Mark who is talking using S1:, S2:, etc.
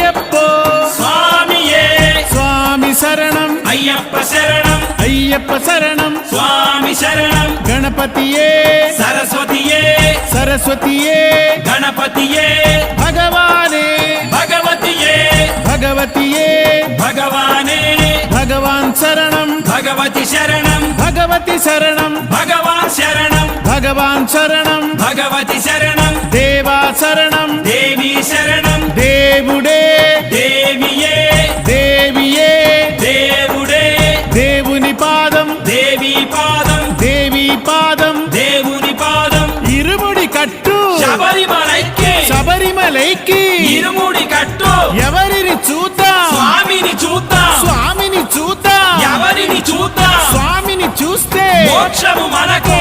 S1: అయ్యప్పో
S2: స్వామియే
S1: స్వామి శరణం
S2: అయ్యప్ప శరణం
S1: అయ్యప్ప శరణం
S2: స్వామి శరణం
S1: గణపతియే
S2: సరస్వతియే
S1: సరస్వతియే
S2: గణపతియే
S1: భగవానే
S2: భగవతియే
S1: భగవతియే
S2: భగవానే
S1: భగవాన్ శరణం
S2: భగవతి శరణం
S1: భగవతి శరణం
S2: భగవాన్ శరణం
S1: భగవాన్ శరణం
S2: భగవతి శరణం
S1: దేవా శరణం
S2: దేవి శరణం
S1: దేవుడే
S2: దేవియే
S1: దేవియే
S2: దేవుడే
S1: దేవుని పాదం
S2: దేవి పాదం
S1: దేవి పాదం
S2: దేవుని పాదం
S1: ఇరుముడి కట్టు
S2: శబరిమలైకి
S1: శబరిమలైకి
S2: ఇరుముడి కట్టు
S1: ఎవరిని చూద్దాం
S2: స్వామిని చూద్దాం
S1: స్వామిని చూద్దాం
S2: ఎవరిని చూద్దాం
S1: స్వామిని చూస్తే
S2: మోక్షము మనకు